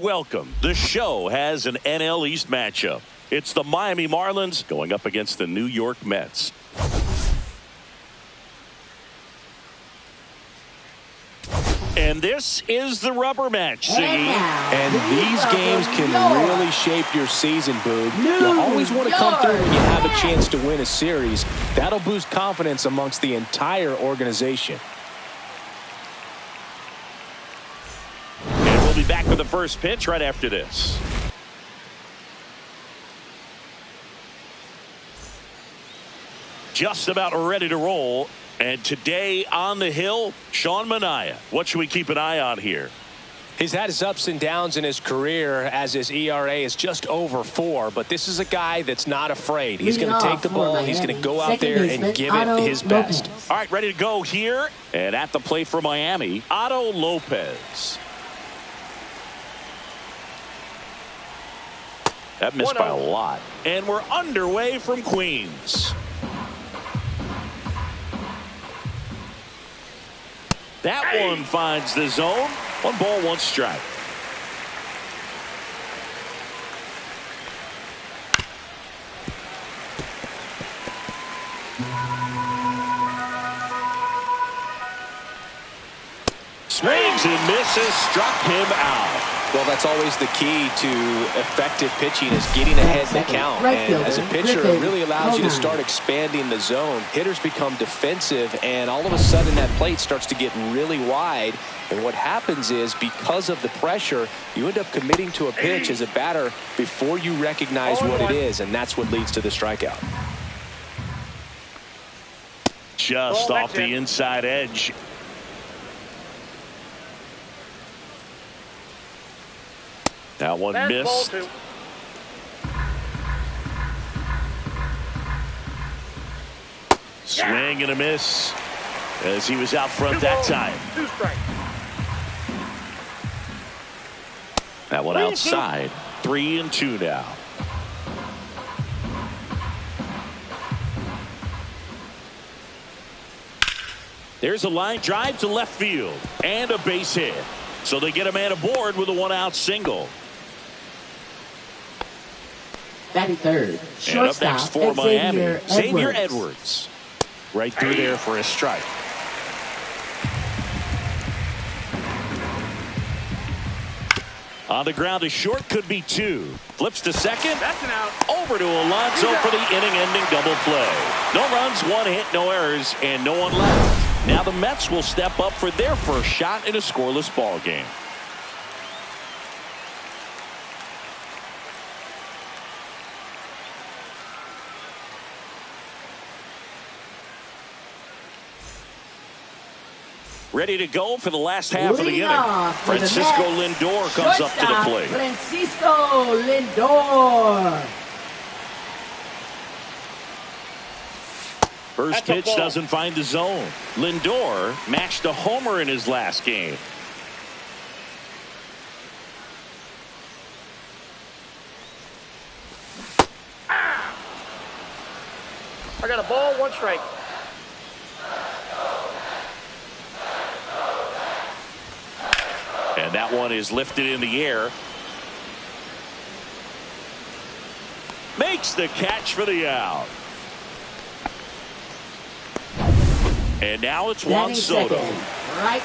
welcome. The show has an NL East matchup. It's the Miami Marlins going up against the New York Mets. And this is the rubber match, Siggy. And these games can really shape your season, Boog. You always want to come through when you have a chance to win a series. That'll boost confidence amongst the entire organization. And we'll be back with the first pitch right after this. Just about ready to roll. And today on the hill, Sean Manaea. What should we keep an eye on here? He's had his ups and downs in his career as his ERA is just over 4. But this is a guy that's not afraid. He's going to take the ball. He's going to go out there and give it his best. All right, ready to go here. And at the plate for Miami, Otto Lopez. That missed by a lot. And we're underway from Queens. That one finds the zone. 1 ball, 1 strike. Swings and misses, struck him out. Well, that's always the key to effective pitching is getting ahead in the count. And as a pitcher, it really allows you to start expanding the zone. Hitters become defensive, and all of a sudden that plate starts to get really wide. And what happens is, because of the pressure, you end up committing to a pitch as a batter before you recognize what it is, and that's what leads to the strikeout. Just off the inside edge. That one missed. Swing and a miss as he was out front that time. That one outside. 3-2 now. There's a line drive to left field and a base hit. So they get a man aboard with a 1-out single. Batting third. And up next for Miami, Xavier Edwards. Right through there for a strike. On the ground to short, could be 2. Flips to second. That's an out. Over to Alonso for the inning-ending double play. No runs, 1 hit, no errors, and no one left. Now the Mets will step up for their first shot in a scoreless ball game. Ready to go for the last half of the inning. Francisco Lindor comes up to the plate. Francisco Lindor. First pitch doesn't find the zone. Lindor matched a homer in his last game. I got a ball, 1 strike. And that one is lifted in the air. Makes the catch for the out. And now it's Juan Soto.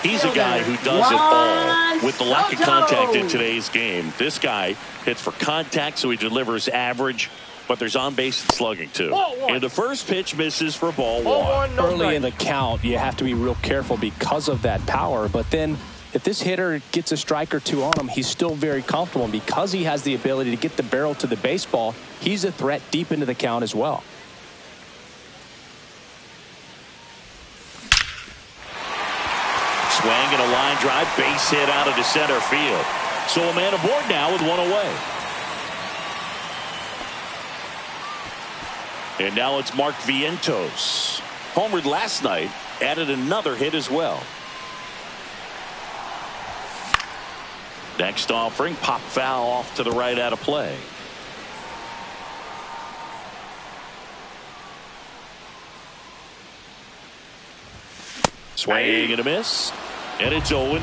He's a guy who does it all with the lack of contact in today's game. This guy hits for contact, so he delivers average, but there's on-base and slugging too. And the first pitch misses for ball 1. Early in the count, you have to be real careful because of that power, but then if this hitter gets a strike or 2 on him, he's still very comfortable. And because he has the ability to get the barrel to the baseball, he's a threat deep into the count as well. Swing and a line drive, base hit out of the center field. So a man aboard now with 1 away. And now it's Mark Vientos. Homered last night, added another hit as well. Next offering, pop foul off to the right out of play. Swing and a miss. And it's 0-2.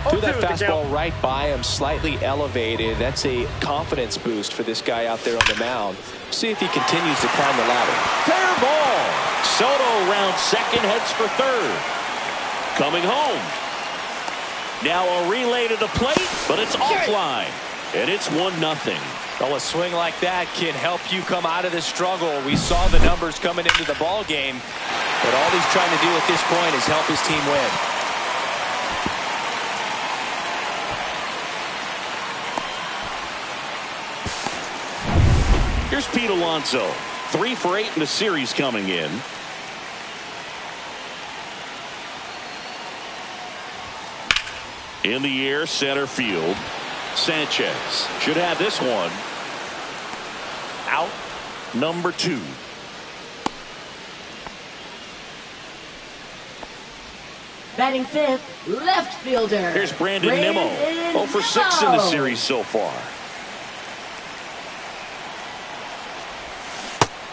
Threw that fastball right by him, slightly elevated. That's a confidence boost for this guy out there on the mound. See if he continues to climb the ladder. Fair ball. Soto round second, heads for third. Coming home. Now a relay to the plate, but it's offline. And it's 1-0. Well, a swing like that can help you come out of the struggle. We saw the numbers coming into the ball game, but all he's trying to do at this point is help his team win. Here's Pete Alonso. 3 for 8 in the series coming in. In the air, center field. Sanchez should have this one. Out, number 2. Batting fifth, left fielder. Here's Brandon Nimmo. 0 for 6 in the series so far.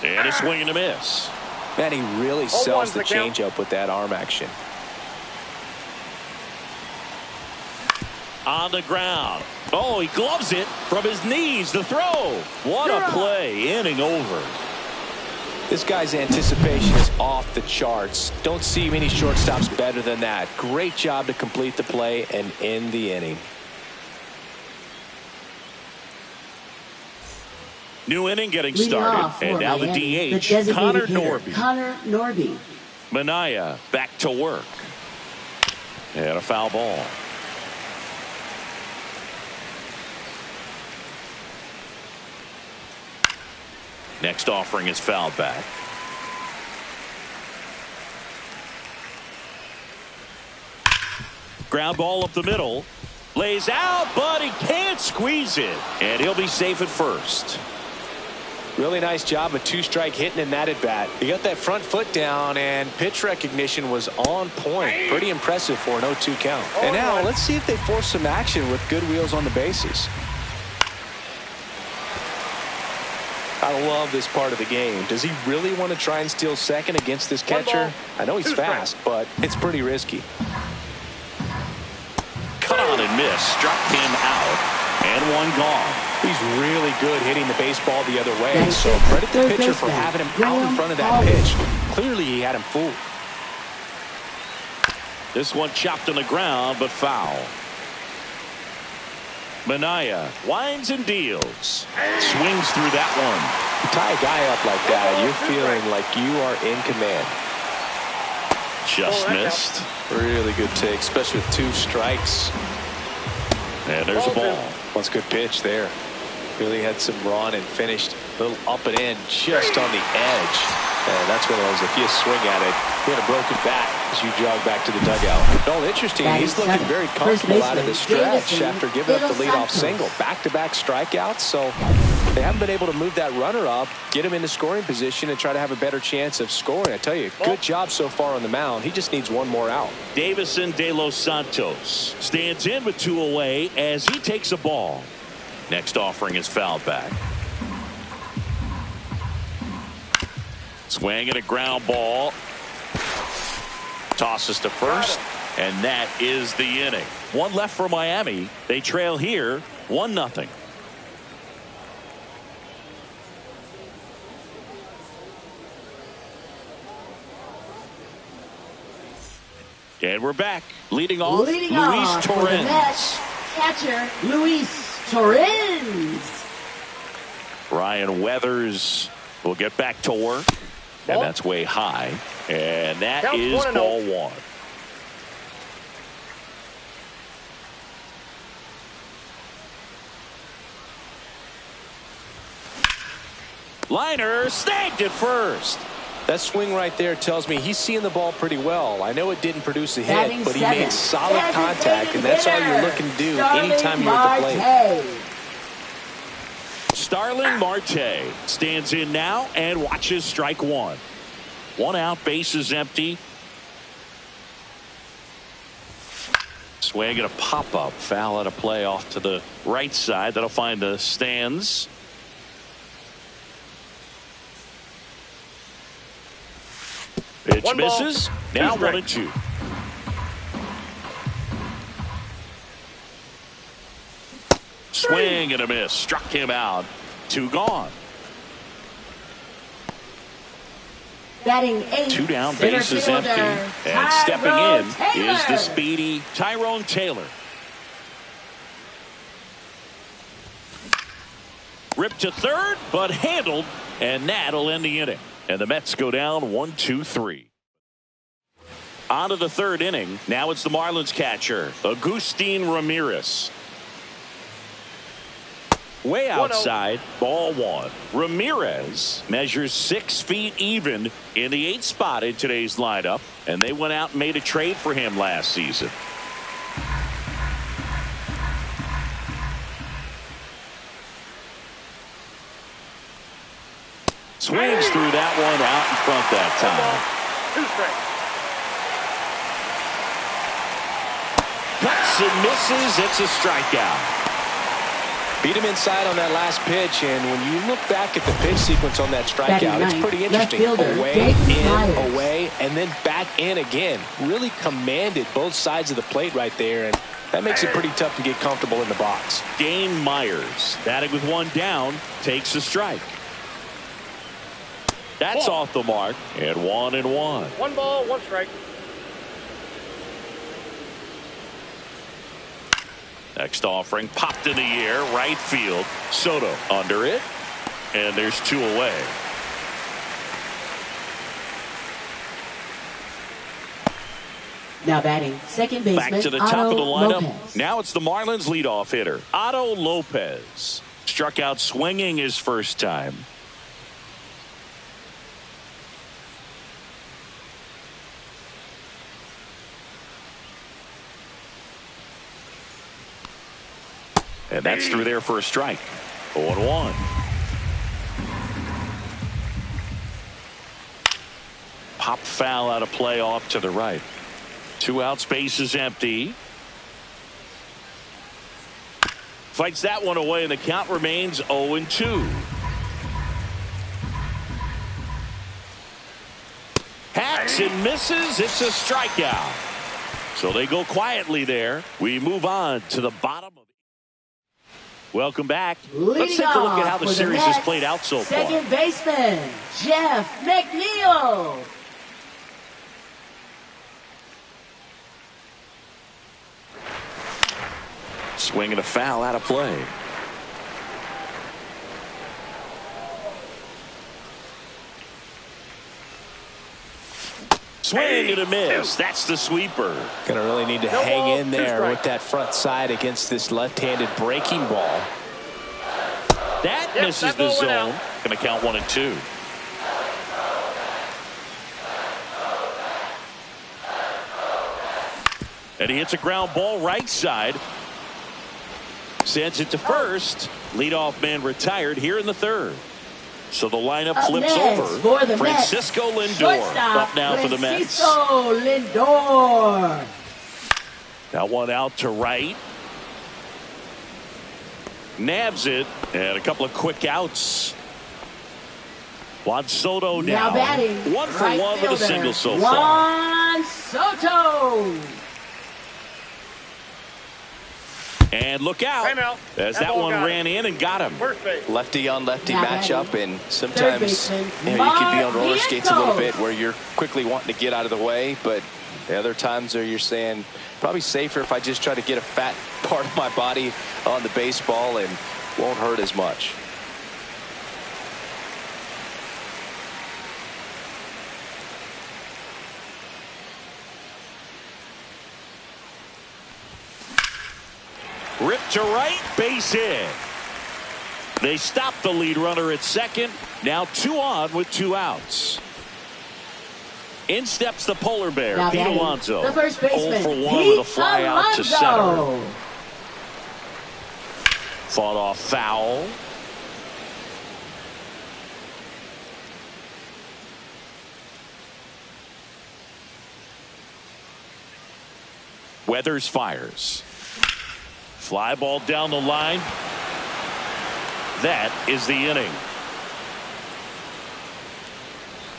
And a swing and a miss. Man, he really sells the changeup with that arm action. On the ground. Oh, he gloves it from his knees. The throw. What a play. Inning over. This guy's anticipation is off the charts. Don't see many shortstops better than that. Great job to complete the play and end the inning. New inning getting started. And now the DH, Connor Norby. Minaya back to work. And a foul ball. Next offering is fouled back. Ground ball up the middle. Lays out, but he can't squeeze it. And he'll be safe at first. Really nice job of 2-strike hitting in that at bat. He got that front foot down, and pitch recognition was on point. Pretty impressive for an 0-2 count. And now let's see if they force some action with good wheels on the bases. I love this part of the game. Does he really want to try and steal second against this catcher? I know he's fast, but it's pretty risky. Cut on and miss. Struck him out. And one gone. He's really good hitting the baseball the other way. So credit the pitcher for having him out in front of that pitch. Clearly he had him fooled. This one chopped on the ground, but foul. Minaya winds and deals. Swings through that one. You tie a guy up like that, you're feeling like you are in command. Just missed. Really good take, especially with 2 strikes. And there's a ball. That's a good pitch there. Really had some run and finished a little up and in just on the edge. And that's one of those, if you swing at it, you had a broken bat as you jog back to the dugout. No, interesting. He's looking very comfortable out of the stretch after giving up the leadoff single. Back-to-back strikeouts, so they haven't been able to move that runner up, get him into scoring position, and try to have a better chance of scoring. I tell you, good job so far on the mound. He just needs one more out. Davison de los Santos stands in with 2 away as he takes a ball. Next offering is fouled back. Swing and a ground ball. Tosses to first, and that is the inning. 1 left for Miami. They trail here 1-0. And we're back. Leading off, Luis Torrens. Catcher, Luis Torrens. Ryan Weathers will get back to work. And that's way high. And that is ball 1. Liner snagged it first. That swing right there tells me he's seeing the ball pretty well. I know it didn't produce a hit, but he made solid contact, and that's all you're looking to do anytime you're at the plate. Starling Marte stands in now and watches strike 1. 1 out, bases empty. Swing and a pop-up. Foul at a play off to the right side. That'll find the stands. Pitch misses. Now 1-2. Swing and a miss. Struck him out. 2 gone. Batting 8. 2 down, base is empty. And stepping in is the speedy Tyrone Taylor. Ripped to third, but handled, and that'll end the inning. And the Mets go down 1-2-3. On to the 3rd inning. Now it's the Marlins catcher, Agustin Ramirez. Way outside, ball 1. Ramirez measures 6 feet even in the 8th spot in today's lineup, and they went out and made a trade for him last season. Swings through that one out in front that time. 2 strikes. Cuts and misses. It's a strikeout. Beat him inside on that last pitch, and when you look back at the pitch sequence on that strikeout, it's pretty interesting. Away, in, away, and then back in again. Really commanded both sides of the plate right there, and that makes it pretty tough to get comfortable in the box. Dane Myers, batting with 1 down, takes a strike. That's off the mark, and 1-1. 1 ball, 1 strike. Next offering popped in the air, right field. Soto under it, and there's 2 away. Now batting second baseman. Back to the top of the lineup. Lopez. Now it's the Marlins leadoff hitter, Otto Lopez. Struck out swinging his first time. And that's through there for a strike. 0-1. Pop foul out of play off to the right. 2 outs, base is empty. Fights that one away, and the count remains 0-2. Hacks and misses. It's a strikeout. So they go quietly there. We move on to the bottom of it. Welcome back. Let's take a look at how the series has played out so far. Second baseman, Jeff McNeil. Swing and a foul out of play. Swing and a miss. That's the sweeper. Going to really need to hang in there with that front side against this left-handed breaking ball. That misses the zone. Going to count 1-2. And he hits a ground ball right side. Sends it to first. Leadoff man retired here in the 3rd. So the lineup flips over. Francisco Lindor up now for the Mets. Francisco Lindor. That one out to right. Nabs it, and a couple of quick outs. Juan Soto now batting 1 for right 1 with a single so far. far. Juan Soto. And look out, as that one ran in and got him. Lefty on lefty matchup, and sometimes you can be on roller skates a little bit where you're quickly wanting to get out of the way, but the other times where you're saying probably safer if I just try to get a fat part of my body on the baseball and won't hurt as much. Ripped to right, base hit. They stop the lead runner at second. Now 2 on with 2 outs. In steps the polar bear, Pete Alonso. The first baseman, 0 for 1 with a fly out to center. Fought off foul. Weathers fires. Fly ball down the line. That is the inning.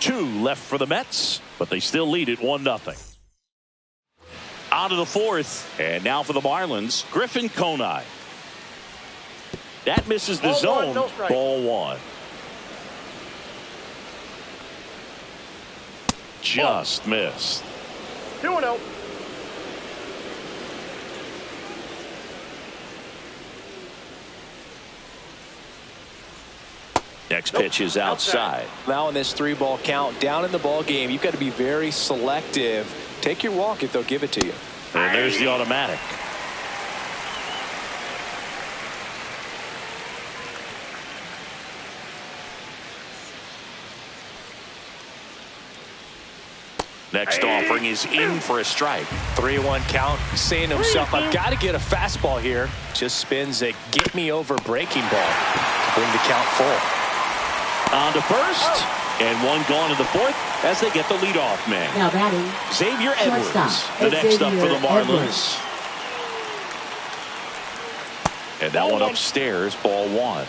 2 left for the Mets, but they still lead it 1-0. On to the 4th, and now for the Marlins, Griffin Conine. That misses the Ball zone. one, no strike. Ball one. Just missed. 2-0. Next pitch is outside. Now in this 3-ball count, down in the ball game, you've got to be very selective. Take your walk if they'll give it to you. And there's the automatic. Next offering is in for a strike. 3-1 count. Saying to himself, I've got to get a fastball here. Just spins a get me over breaking ball to bring the count full. On to first, and one gone in the fourth as they get the leadoff man. Now batting, Xavier Edwards, shortstop, the next up for the Xavier Marlins. Edwards. And that one upstairs, ball one.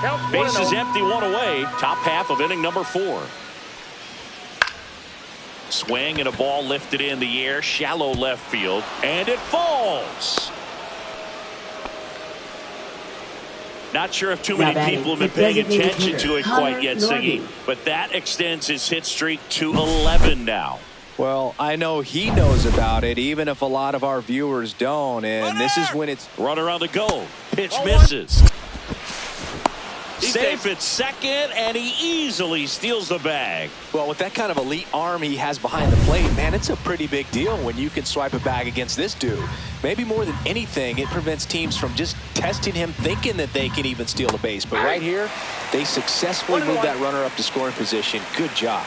Counts Base is 1-0. empty, one away. Top half of inning number 4. Swing and a ball lifted in the air, shallow left field, and it falls. Not sure if too many people have been paying attention to it quite yet, Siggy, but that extends his hit streak to 11 now. Well, I know he knows about it, even if a lot of our viewers don't, and this is when it's... Runner on the go. Pitch misses. Safe at second, and he easily steals the bag. Well, with that kind of elite arm he has behind the plate, man, it's a pretty big deal when you can swipe a bag against this dude. Maybe more than anything, it prevents teams from just testing him, thinking that they can even steal a base. But right here, they successfully moved that runner up to scoring position. Good job.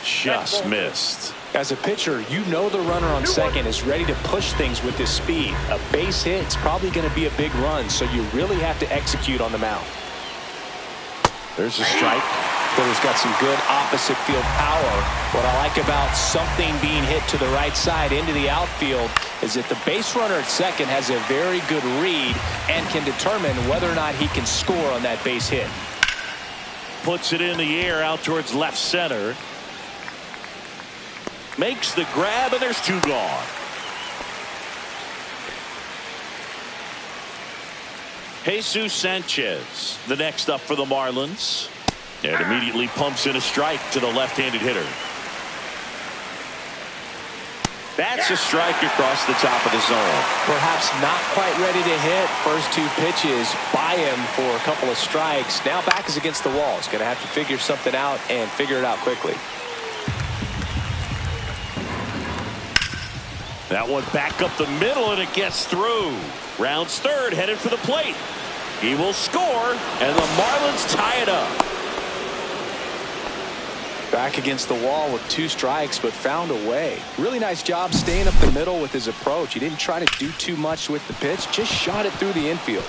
Just missed. As a pitcher, you know the runner on second is ready to push things with his speed. A base hit is probably going to be a big run, so you really have to execute on the mound. There's a strike. Hitter's got some good opposite field power. What I like about something being hit to the right side into the outfield is that the base runner at second has a very good read and can determine whether or not he can score on that base hit. Puts it in the air out towards left center. Makes the grab, and there's 2 gone. Jesus Sanchez, the next up for the Marlins. And immediately pumps in a strike to the left-handed hitter. That's a strike across the top of the zone. Perhaps not quite ready to hit. First 2 pitches by him for a couple of strikes. Now back is against the wall. He's going to have to figure something out and figure it out quickly. That one back up the middle, and it gets through. Rounds third, headed for the plate. He will score, and the Marlins tie it up. Back against the wall with 2 strikes, but found a way. Really nice job staying up the middle with his approach. He didn't try to do too much with the pitch, just shot it through the infield.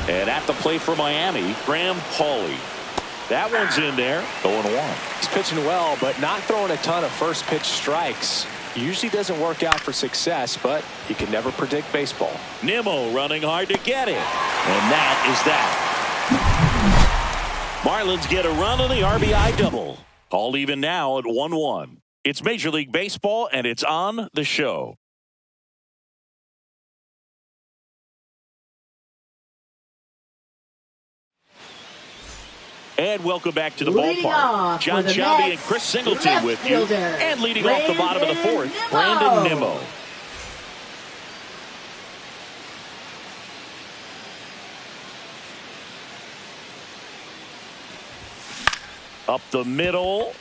And at the plate for Miami, Graham Pauley. That one's in there. 0-1. He's pitching well, but not throwing a ton of first pitch strikes. Usually doesn't work out for success, but you can never predict baseball. Nimmo running hard to get it. And that is that. Marlins get a run on the RBI double. All even now at 1-1. It's Major League Baseball, and it's on the show. And welcome back to the ballpark. John Shelby and Chris Singleton with you. And leading off the bottom of the 4th, Brandon Nimmo. Up the middle.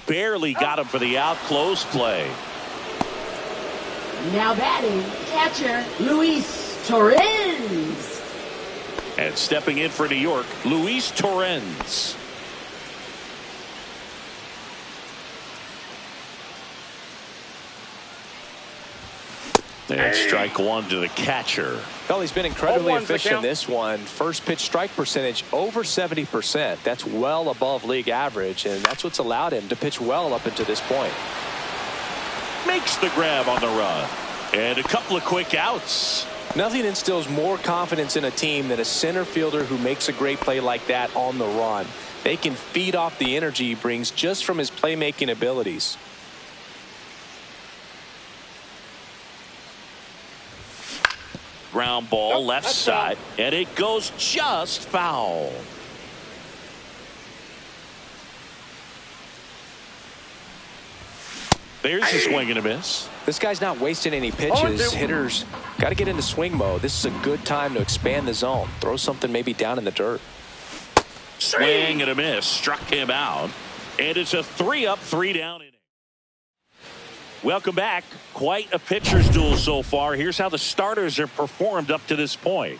Barely got him for the out. Close play. Now batting, catcher, Luis Torrens. And stepping in for New York, Luis Torrens. And strike 1 to the catcher. Well, he's been incredibly efficient in this one. First pitch strike percentage over 70%. That's well above league average, and that's what's allowed him to pitch well up until this point. Makes the grab on the run. And a couple of quick outs. Nothing instills more confidence in a team than a center fielder who makes a great play like that on the run. They can feed off the energy he brings just from his playmaking abilities. Ground ball Nope, left that's side, foul. and it goes just foul. There's a swing and a miss. This guy's not wasting any 0-2. pitches. Hitters got to get into swing mode. This is a good time to expand the zone. Throw something maybe down in the dirt. Swing and a miss. Struck him out. And it's a 3-up, 3-down inning. Welcome back. Quite a pitcher's duel so far. Here's how the starters have performed up to this point.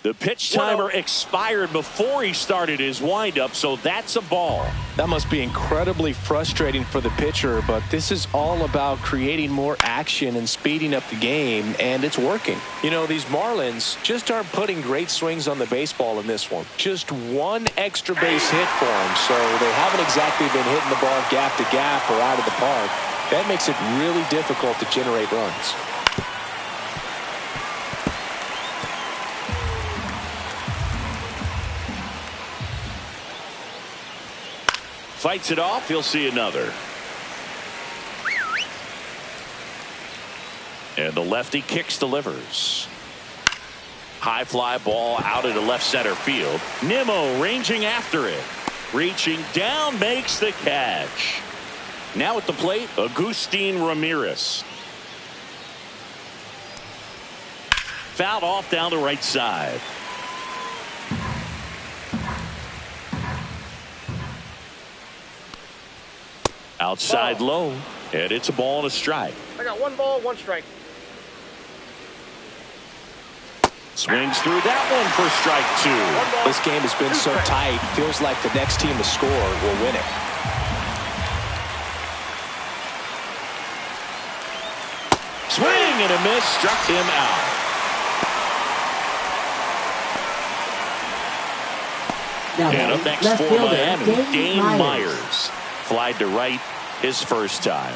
The pitch timer expired before he started his windup, so that's a ball. That must be incredibly frustrating for the pitcher, but this is all about creating more action and speeding up the game, and it's working. You know, these Marlins just aren't putting great swings on the baseball in this one. Just one extra base hit for them, so they haven't exactly been hitting the ball gap to gap or out of the park. That makes it really difficult to generate runs. Fights it off. He'll see another. And the lefty kicks, delivers. High fly ball out into left center field. Nimmo ranging after it. Reaching down, makes the catch. Now at the plate, Agustin Ramirez. Fouled off down the right side. Outside low, and it's a ball and a strike. I got 1 ball, 1 strike. Swings through that one for strike 2. This game has been so tight, feels like the next team to score will win it. Swing and a miss, struck him out. And up next for Miami, Dane Myers. Flied to right his first time.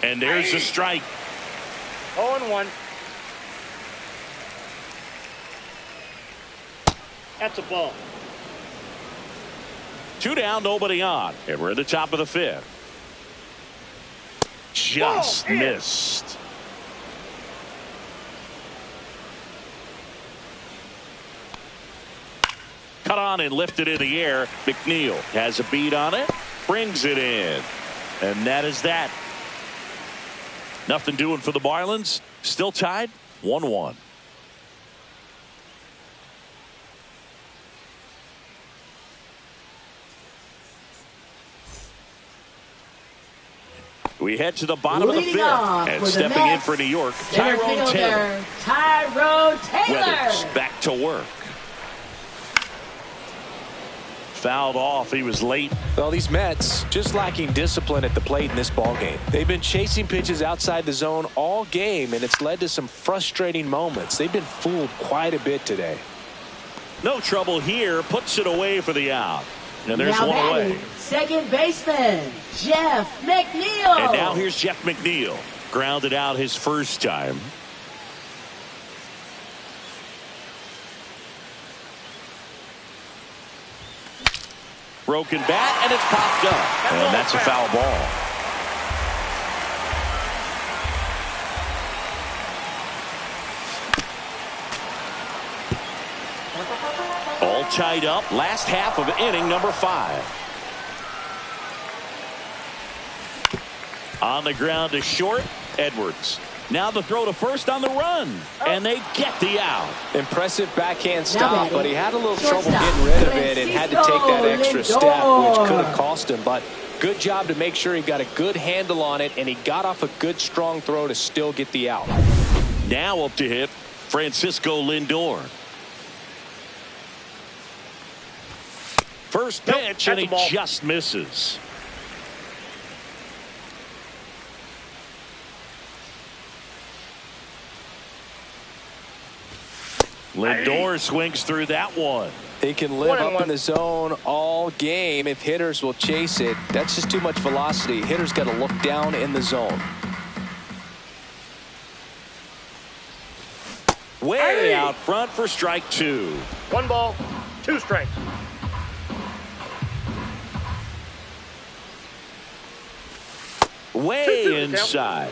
And there's a strike. 0-1. That's a ball. 2 down, nobody on. And we're at the top of the 5th. Just missed. Cut on and lifted in the air. McNeil has a beat on it. Brings it in. And that is that. Nothing doing for the Marlins. Still tied 1-1. We head to the bottom of the 5th. And stepping in for New York, Tyrone Taylor. Weathers back to work. Fouled off. He was late. Well, these Mets just lacking discipline at the plate in this ballgame. They've been chasing pitches outside the zone all game, and it's led to some frustrating moments. They've been fooled quite a bit today. No trouble here. Puts it away for the out. And there's one away. Second baseman, Jeff McNeil. And now here's Jeff McNeil. Grounded out his first time. Broken bat, and it's popped up. And that's a foul ball. All tied up. Last half of inning number 5. On the ground to short, Edwards. Now the throw to first on the run. And they get the out. Impressive backhand stop, but he had a little trouble getting rid of it and had to take that extra step, which could have cost him. But good job to make sure he got a good handle on it, and he got off a good, strong throw to still get the out. Now up to hit, Francisco Lindor. First pitch, and he just misses. Lindor swings through that one. He can live up in the zone all game if hitters will chase it. That's just too much velocity. Hitters got to look down in the zone. Way out front for strike 2. 1 ball, 2 strikes. Way inside.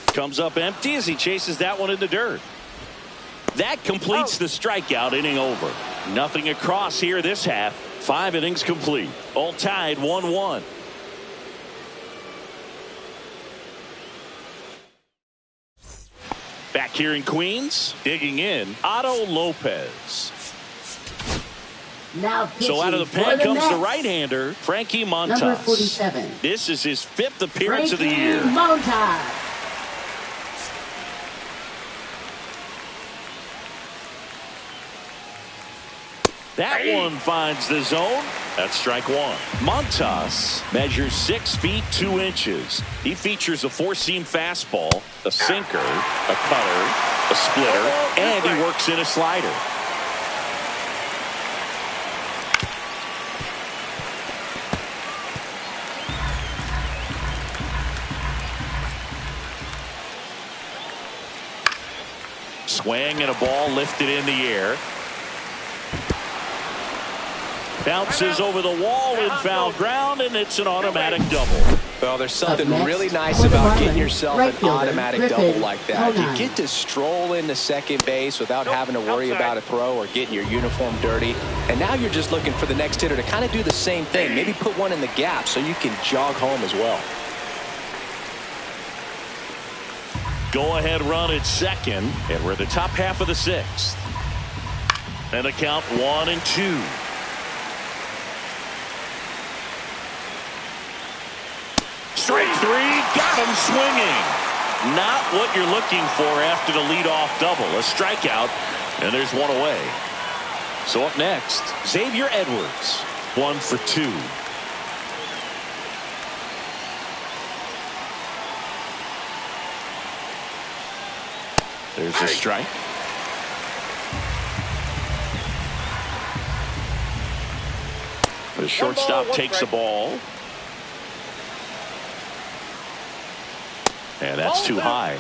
Comes up empty as he chases that one in the dirt. That completes the strikeout inning over. Nothing across here this half. 5 innings complete. All tied 1-1. Back here in Queens, digging in, Otto Lopez. Now so out of the pen comes the right-hander, Frankie Montas. Number 47. This is his 5th appearance of the year. Montas. That one finds the zone. That's strike 1. Montas measures 6 feet 2 inches. He features a 4-seam fastball, a sinker, a cutter, a splitter, and he works in a slider. Swing and a ball lifted in the air. Bounces over the wall in foul ground, and it's an automatic double. Well, there's something really nice about getting yourself an automatic double like that. You get to stroll into second base without having to worry about a throw or getting your uniform dirty. And now you're just looking for the next hitter to kind of do the same thing. Maybe put one in the gap so you can jog home as well. Go-ahead run at second, and we're at the top half of the 6th. And the count 1-2. Strike 3, got him swinging. Not what you're looking for after the leadoff double. A strikeout, and there's one away. So up next, Xavier Edwards, 1 for 2. There's a strike. The shortstop takes the ball. And that's too high.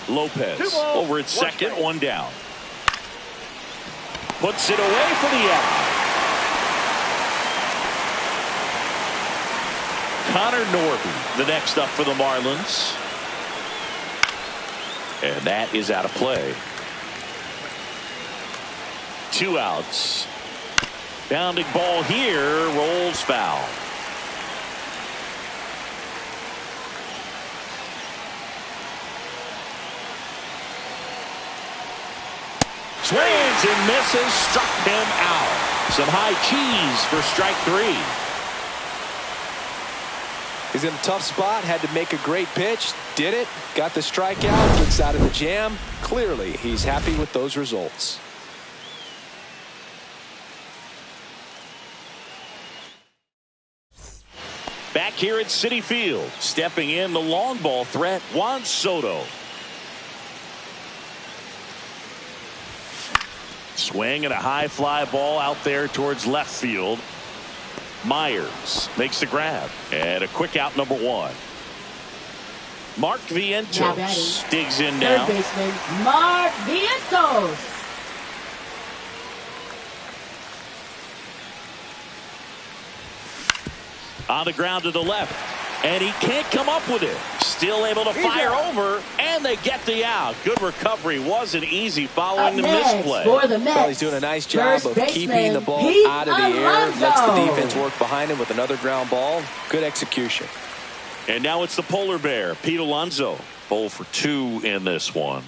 Lopez over at second, 1 down. Puts it away for the out. Connor Norby, the next up for the Marlins. And that is out of play. 2 outs. Bounding ball here, rolls foul. Swings and misses, struck him out. Some high cheese for strike 3. He's in a tough spot, had to make a great pitch, did it, got the strikeout, gets out of the jam. Clearly, he's happy with those results. Back here at Citi Field, stepping in the long ball threat, Juan Soto. Swing and a high fly ball out there towards left field. Myers makes the grab, and a quick out, number 1. Mark Vientos digs in now. Third baseman Mark Vientos. On the ground to the left, and he can't come up with it. Still able to fire over, and they get the out. Good recovery. Wasn't easy following the misplay. For the Mets, well, he's doing a nice job of keeping the ball out of the air. Lets the defense work behind him with another ground ball. Good execution. And now it's the polar bear, Pete Alonso. 0 for 2 in this one.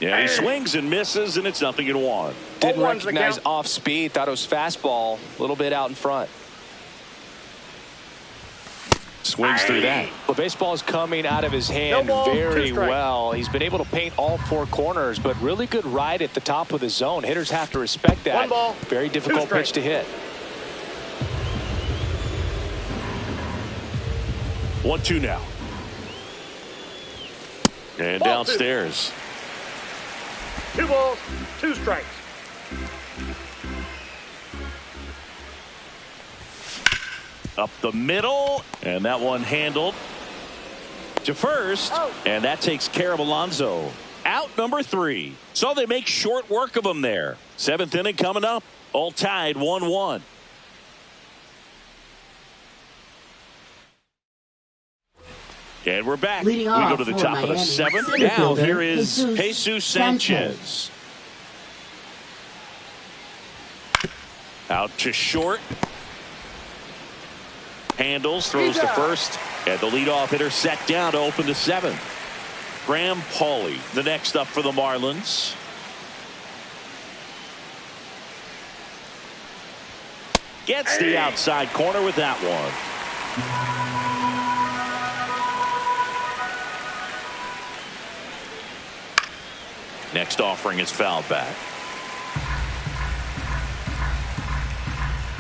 Yeah, he swings and misses, and it's 0-1. Didn't recognize off speed. Thought it was fastball. A little bit out in front. Swings through that. Well, baseball is coming out of his hand very well. He's been able to paint all 4 corners, but really good ride at the top of the zone. Hitters have to respect that. Very difficult pitch to hit. 1-2 now. And downstairs. 2 balls, 2 strikes. Up the middle, and that one handled to first, and that takes care of Alonso. Out number 3. So they make short work of him there. 7th inning coming up. All tied 1-1. And we're back. We go to the top of the 7th. Now here is Jesus Sanchez. Out to short. Handles, throws to first. And the leadoff hitter set down to open the 7th. Graham Pauley, the next up for the Marlins. Gets the outside corner with that one. Next offering is fouled back.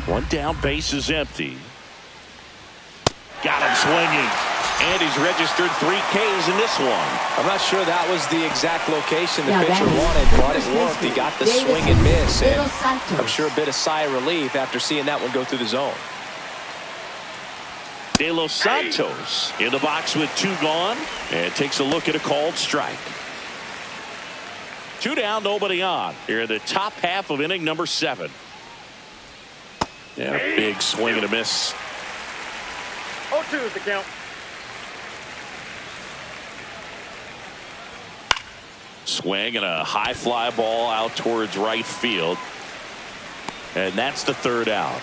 One down, base is empty. Got him swinging. And he's registered 3 Ks in this one. I'm not sure that was the exact location the pitcher wanted, but it worked. He got the swing and miss, and I'm sure a bit of sigh of relief after seeing that one go through the zone. De Los Santos in the box with 2 gone, and takes a look at a called strike. 2 down, nobody on. Here in the top half of inning number 7. Yeah, big swing and a miss. 0-2 is the count. Swing and a high fly ball out towards right field. And that's the 3rd out.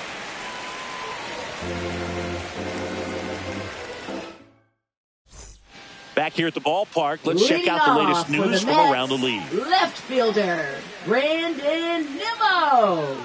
Back here at the ballpark, let's check out the latest news from around the league. Left fielder, Brandon Nimmo.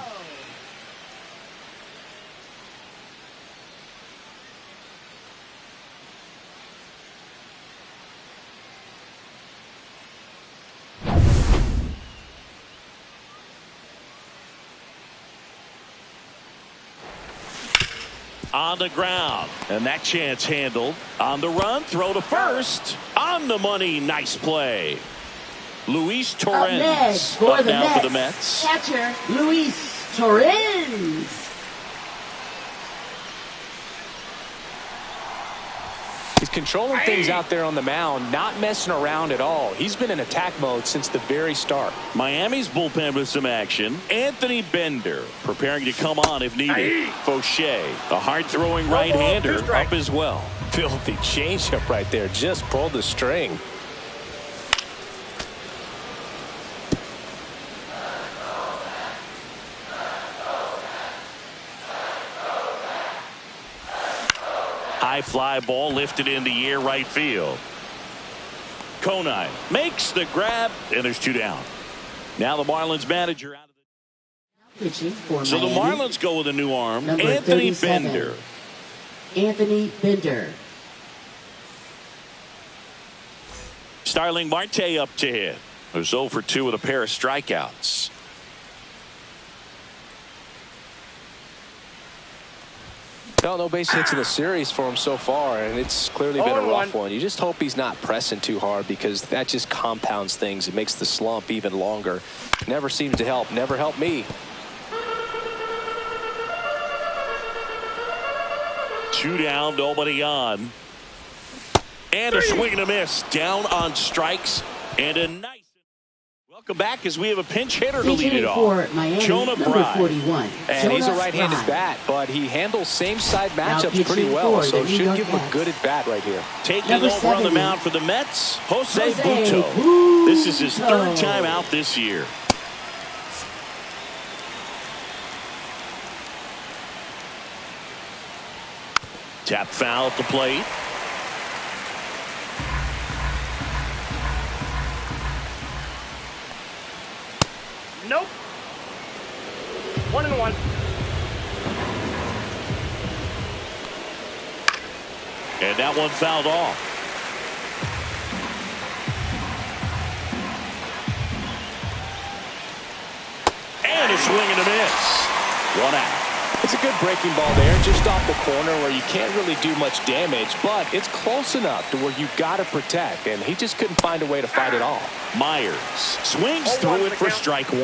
On the ground, and that chance handled. On the run, throw to first. On the money, nice play. Luis Torrens up now for the Mets. Catcher Luis Torrens. He's controlling things out there on the mound, not messing around at all. He's been in attack mode since the very start. Miami's bullpen with some action. Anthony Bender preparing to come on if needed. Fauché, a hard-throwing right-hander, up as well. Filthy changeup right there. Just pulled the string. High fly ball lifted in the air right field. Conine makes the grab, and there's 2 down. Now the Marlins manager out of the. So the Marlins go with a new arm. Anthony Bender. Anthony Bender. Starling Marte up to hit. Who's 0 for 2 with a pair of strikeouts. No base hits in the series for him so far, and it's clearly been a rough one. You just hope he's not pressing too hard, because that just compounds things. It makes the slump even longer. Never seems to help. Never helped me. 2 down, nobody on. And a swing and a miss. Down on strikes, and a nice. Welcome back as we have a pinch hitter to lead it off. Jonah Bride. 41. And he's a right-handed bat, but he handles same-side matchups pretty well, so should give him a good at-bat right here. Taking over on the mound for the Mets, Jose Butto. This is his 3rd time out this year. Tap foul at the plate. Nope. 1-1. And that one fouled off. And a swing and a miss. 1 out. It's a good breaking ball there, just off the corner where you can't really do much damage, but it's close enough to where you got to protect, and he just couldn't find a way to fight it off. Myers swings through it for strike 1.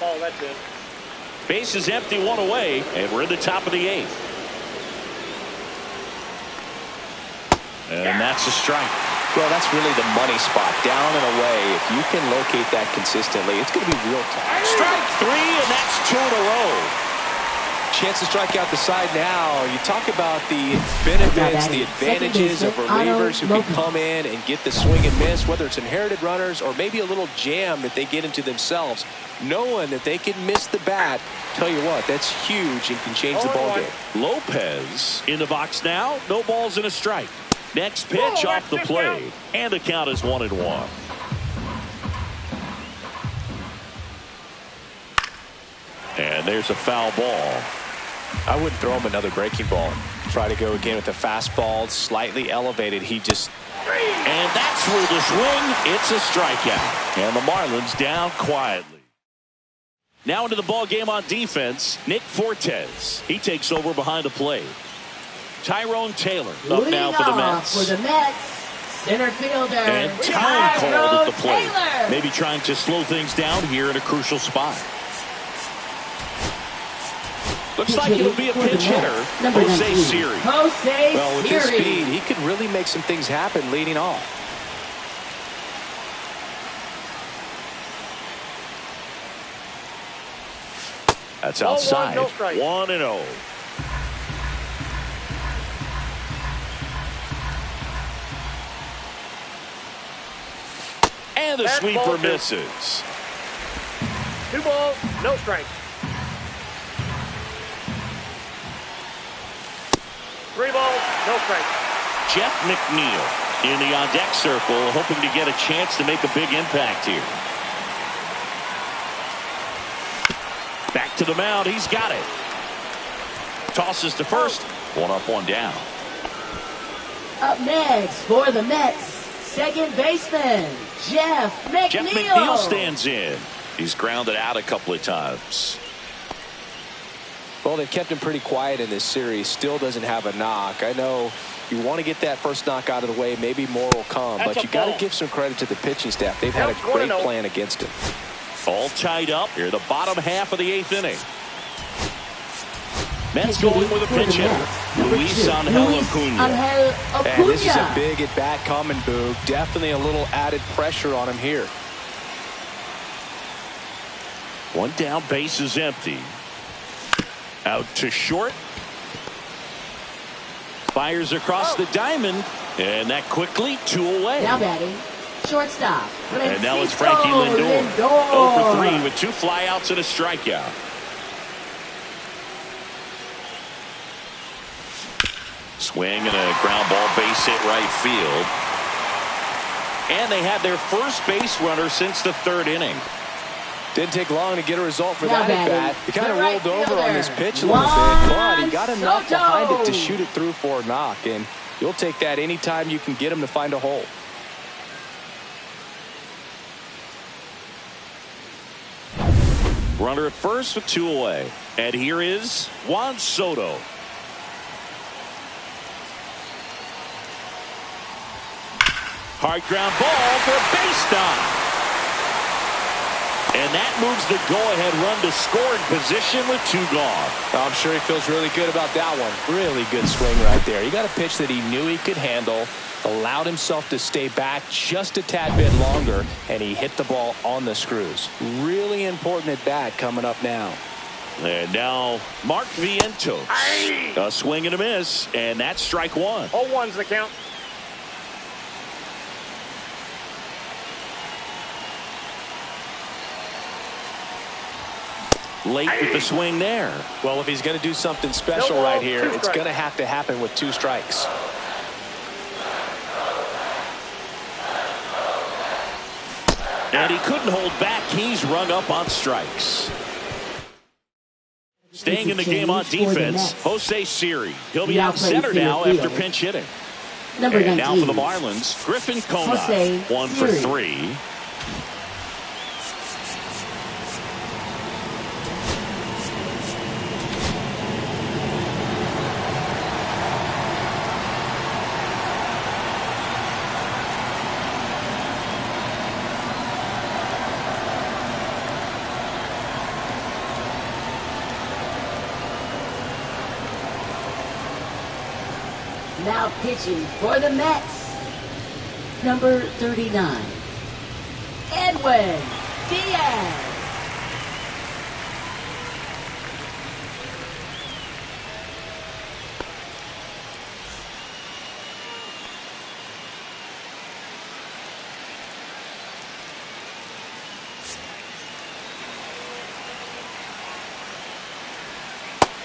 Oh, that's it. Base is empty, one away, and we're in the top of the 8th. And that's a strike. Well, that's really the money spot. Down and away. If you can locate that consistently, it's going to be real tough. Strike 3, and that's 2 in a row. Chance to strike out the side now. You talk about the benefits, the advantages of relievers who can come in and get the swing and miss, whether it's inherited runners or maybe a little jam that they get into themselves. Knowing that they can miss the bat, tell you what, that's huge and can change the ball game. Lopez in the box now. No balls and a strike. Next pitch off the plate, and the count is 1-1. And there's a foul ball. I wouldn't throw him another breaking ball. Try to go again with the fastball, slightly elevated. He just... And that's where the swing. It's a strikeout. And the Marlins down quietly. Now into the ball game on defense, Nick Fortes. He takes over behind the plate. Tyrone Taylor up now for the Mets. For the Mets, center fielder. And time called at the plate. Taylor. Maybe trying to slow things down here in a crucial spot. Looks like it'll be a pinch hitter, Jose Siri. Well, with his speed, he could really make some things happen leading off. That's outside. 1-0. 1-0. And the sweeper misses. 2 balls, no strike. 3 balls, no strike. Jeff McNeil in the on-deck circle, hoping to get a chance to make a big impact here. Back to the mound. He's got it. Tosses to first. 1 up, 1 down. Up next for the Mets, second baseman, Jeff McNeil. Jeff McNeil stands in. He's grounded out a couple of times. Well, they've kept him pretty quiet in this series. Still doesn't have a knock. I know you want to get that first knock out of the way. Maybe more will come. But you got to give some credit to the pitching staff. They've had a great plan against him. All tied up here, the bottom half of the 8th inning. Mets going with a pinch hitter, Luis Angel Acuna. And this is a big at-bat coming, Boog. Definitely a little added pressure on him here. 1 down, base is empty. Out to short. Fires across the diamond. And that quickly, 2 away. Now batting, shortstop. And now it's Frankie Lindor. 0 for 3 with 2 flyouts and a strikeout. Swing and a ground ball, base hit right field. And they had their first base runner since the 3rd inning. Didn't take long to get a result for that at bat. He kind of rolled over on this pitch a little bit, but he got enough behind it to shoot it through for a knock. And you'll take that anytime you can get him to find a hole. Runner at first with 2 away. And here is Juan Soto. Hard ground ball for a base knock. And that moves the go-ahead run to scoring position with 2 gone. I'm sure he feels really good about that one. Really good swing right there. He got a pitch that he knew he could handle, allowed himself to stay back just a tad bit longer, and he hit the ball on the screws. Really important at bat coming up now. And now Mark Vientos. A swing and a miss, and that's strike 1. 0-1's the count. Late with the swing there. Well, if he's going to do something special right here, it's going to have to happen with 2 strikes. And he couldn't hold back. He's rung up on strikes. Staying in the game on defense, Jose Siri. He'll be out center now after pinch hitting. And now for the Marlins, Griffin Conine. 1 for 3. Now pitching for the Mets, number 39, Edwin Diaz.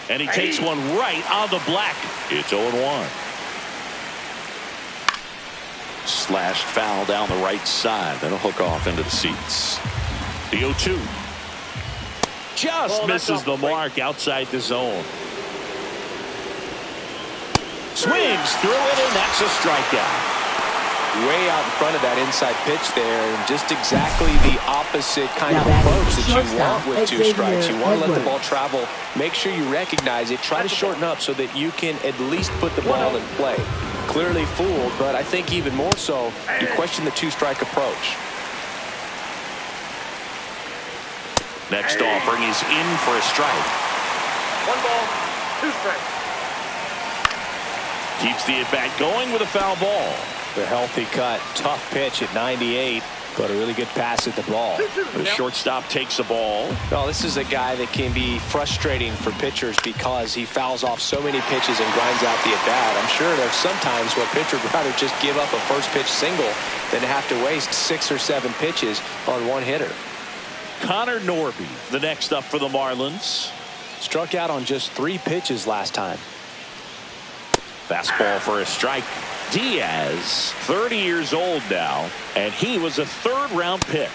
And he takes one right on the black. It's 0-1. Slashed foul down the right side. That'll hook off into the seats. The 0-2. Just misses the mark outside the zone. Swings through it, and that's a strikeout. Way out in front of that inside pitch there, and just exactly the opposite kind of approach that you want with two strikes. You want to let the ball travel. Make sure you recognize it. Try to shorten up so that you can at least put the ball in play. Clearly fooled, but I think even more so, you question the two-strike approach. Next offering is in for a strike. 1 ball, 2 strikes. Keeps the at-bat going with a foul ball. The healthy cut, tough pitch at 98, but a really good pass at the ball. The shortstop takes the ball. Well, this is a guy that can be frustrating for pitchers because he fouls off so many pitches and grinds out the at-bat. I'm sure there's some times where a pitcher would rather just give up a first pitch single than have to waste 6 or 7 pitches on one hitter. Connor Norby, the next up for the Marlins. Struck out on just 3 pitches last time. Fastball for a strike. Diaz, 30 years old now, and he was a 3rd-round pick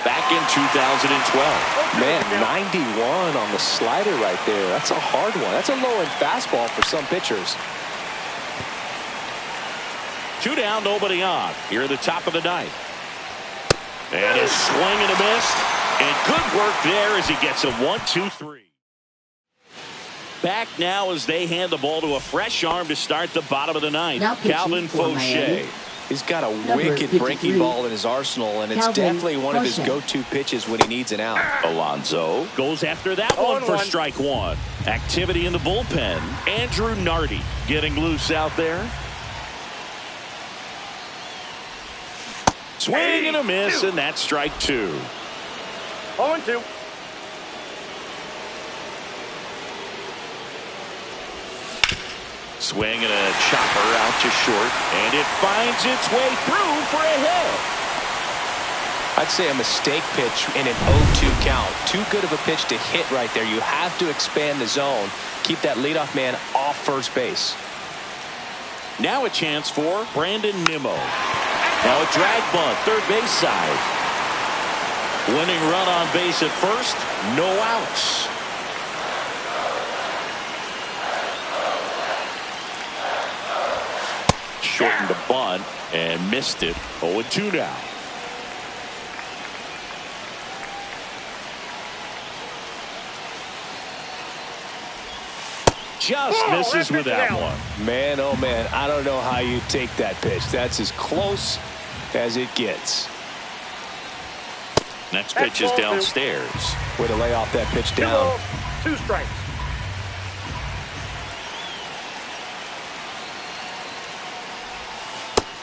back in 2012. Man, 91 on the slider right there. That's a hard one. That's a low-end fastball for some pitchers. 2 down, nobody on. Here at the top of the 9th. And a swing and a miss. And good work there as he gets a 1-2-3. Back now as they hand the ball to a fresh arm to start the bottom of the 9th. Calvin Fauché. He's got a wicked breaking ball in his arsenal, and it's definitely one of his go-to pitches when he needs an out. Alonso goes after that one for strike 1. Activity in the bullpen. Andrew Nardi getting loose out there. Swing and a miss, and that's strike 2. 0-2. Swing and a chopper out to short, and it finds its way through for a hit. I'd say a mistake pitch in an 0-2 count. Too good of a pitch to hit right there. You have to expand the zone. Keep that leadoff man off first base. Now a chance for Brandon Nimmo. Now a drag bunt, third base side. Winning run on base at first, no outs. Shortened the bunt and missed it. 0-2 now. Just misses with that one. Man, oh man, I don't know how you take that pitch. That's as close as it gets. Next pitch is downstairs. Way to lay off that pitch down. 2 strikes.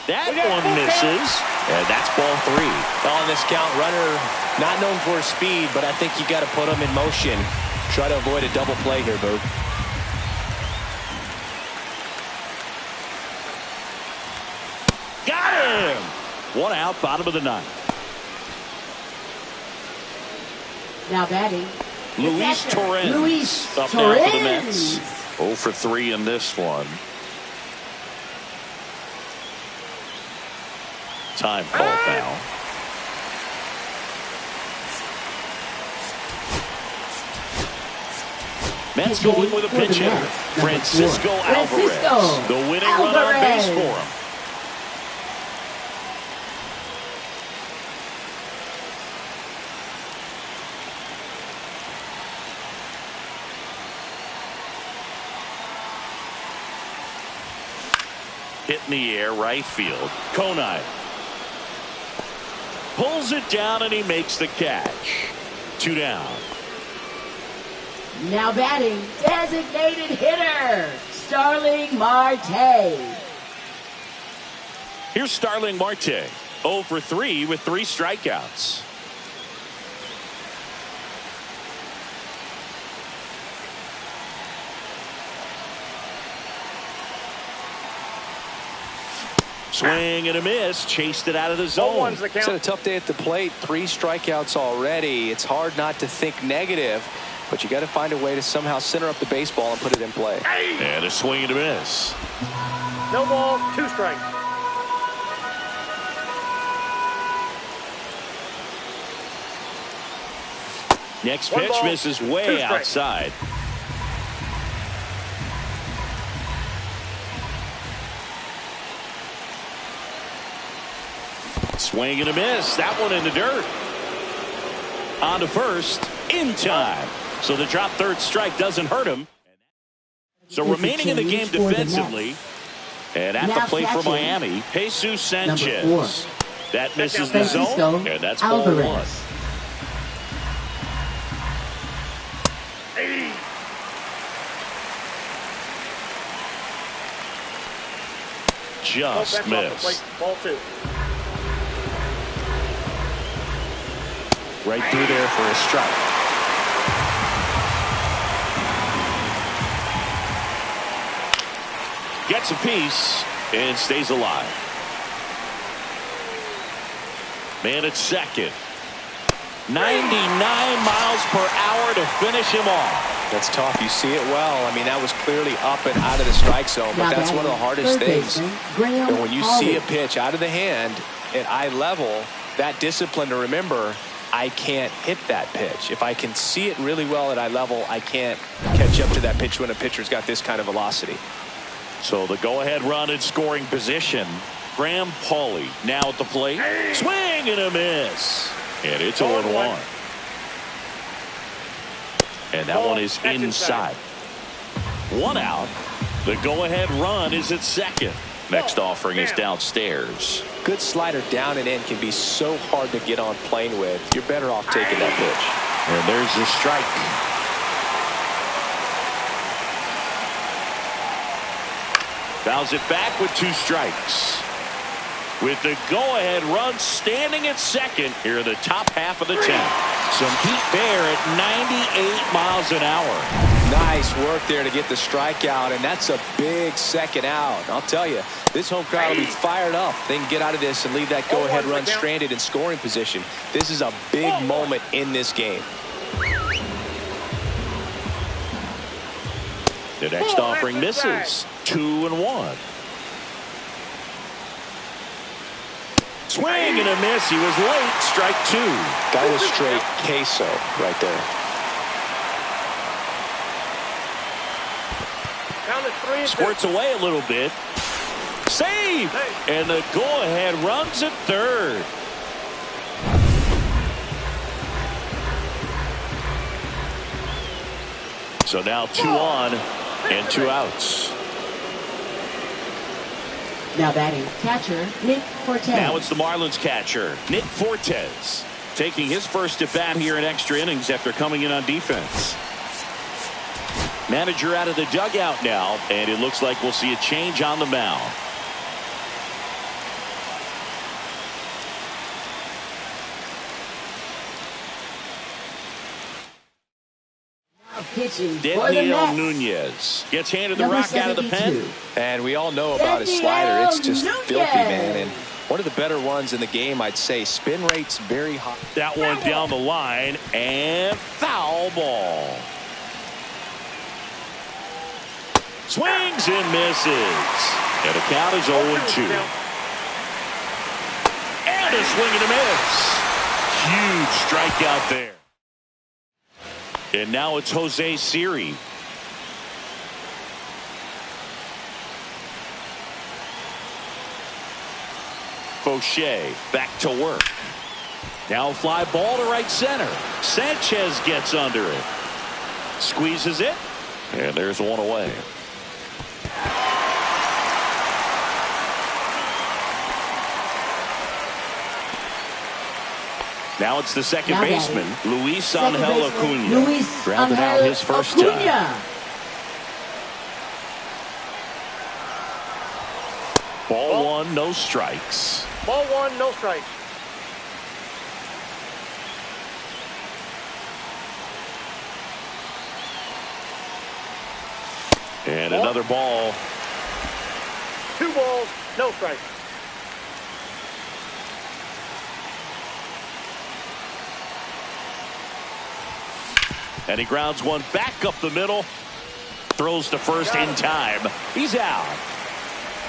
That one misses, and that's ball 3. On this count, runner not known for his speed, but I think you got to put him in motion. Try to avoid a double play here, Bert. Got him! 1 out, bottom of the 9th. Now batting, Luis Torrens. Luis up now for the Mets. 0 for 3 in this one. Time call now. Mets going with a pitch hitter. Francisco Alvarez. The winning run on base for him. Hit in the air, right field. Konai pulls it down and he makes the catch. 2 down. Now batting, designated hitter, Starling Marte. Here's Starling Marte, 0 for 3 with 3 strikeouts. Swing and a miss. Chased it out of the zone. It's had a tough day at the plate. 3 strikeouts already. It's hard not to think negative, but you got to find a way to somehow center up the baseball and put it in play. And a swing and a miss. No ball, 2 strikes. Next pitch misses way outside. Swing and a miss. That one in the dirt. On to first in time. So the drop third strike doesn't hurt him. So remaining in the game defensively. And at the plate for Miami, Jesus Sanchez. That misses the zone. And that's ball 1. Just missed. Ball 2. Right through there for a strike. Gets a piece and stays alive. Man at second. 99 miles per hour to finish him off. That's tough. You see it well. I mean, that was clearly up and out of the strike zone, but that's one of the hardest things. And when you see a pitch out of the hand at eye level, that discipline to remember, I can't hit that pitch. If I can see it really well at eye level, I can't catch up to that pitch when a pitcher's got this kind of velocity. So the go-ahead run in scoring position. Graham Pauley now at the plate. Swing and a miss. And it's 0-1. And that one is inside. 1 out. The go-ahead run is at second. Next offering is downstairs. Good slider down and in can be so hard to get on plane with. You're better off taking that pitch. And there's the strike. Fouls it back with 2 strikes. With the go-ahead run standing at second here in the top half of the 10th. Some heat there at 98 miles an hour. Nice work there to get the strikeout, and that's a big second out. I'll tell you, this home crowd will be fired up. They can get out of this and leave that go-ahead run stranded in scoring position. This is a big moment in this game. The next offering misses. 2-1. Swing and a miss. He was late. Strike 2. That was straight queso right there. Squirts away a little bit. Save! And the go-ahead runs at third. So now 2 on and 2 outs. Now batting catcher Nick Fortes. Now it's the Marlins catcher Nick Fortes taking his first at bat here in extra innings after coming in on defense. Manager out of the dugout now, and it looks like we'll see a change on the mound. Daniel Nunez gets handed the rock out of the pen. And we all know about his slider. It's just filthy, man. And one of the better ones in the game, I'd say. Spin rate's very high. That one down the line, and foul ball. Swings and misses. And the count is 0-2. And a swing and a miss. Huge strikeout there. And now it's Jose Siri. Fauché back to work. Now a fly ball to right center. Sanchez gets under it. Squeezes it. And there's one away. Now it's the second baseman, Luis Angel Acuna. Grounded out his first time. Ball one, no strikes. Ball one, no strikes. And another ball. 2 balls, no strikes. And he grounds one back up the middle. Throws to first in time. He's out.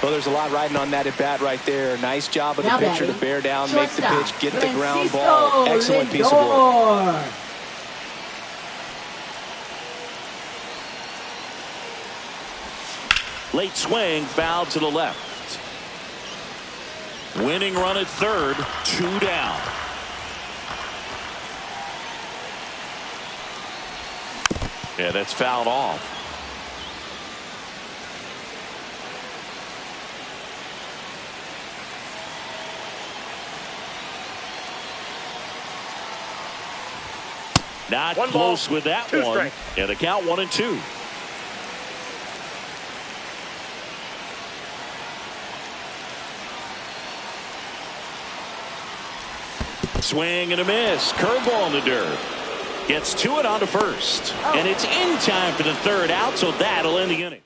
Well, there's a lot riding on that at bat right there. Nice job of the pitcher to bear down, make the pitch, get the ground ball. Excellent piece of work. Late swing, foul to the left. Winning run at third, 2 down. Yeah, that's fouled off. Not close with that one. Yeah, the count 1-2. Swing and a miss. Curveball in the dirt. Gets to it on to first. And it's in time for the third out, so that'll end the inning.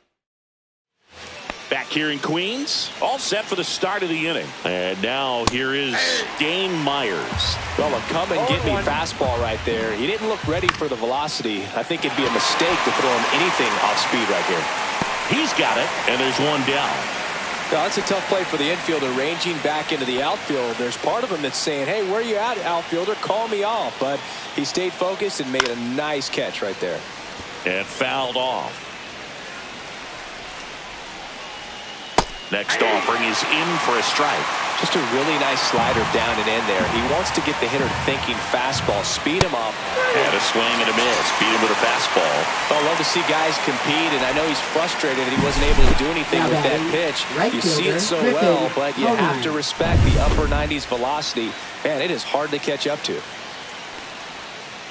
Back here in Queens, all set for the start of the inning. And now here is Dane Myers. Well, a come and get me fastball right there. He didn't look ready for the velocity. I think it'd be a mistake to throw him anything off speed right here. He's got it, and there's one down. No, that's a tough play for the infielder, ranging back into the outfield. There's part of him that's saying, hey, where you at, outfielder? Call me off. But he stayed focused and made a nice catch right there. And fouled off. Next offering is in for a strike. Just a really nice slider down and in there. He wants to get the hitter thinking fastball, speed him up. Had a swing and a miss. Beat him with a fastball. I love to see guys compete, and I know he's frustrated that he wasn't able to do anything with that pitch. You see it so well, but you have to respect the upper 90s velocity. Man, it is hard to catch up to.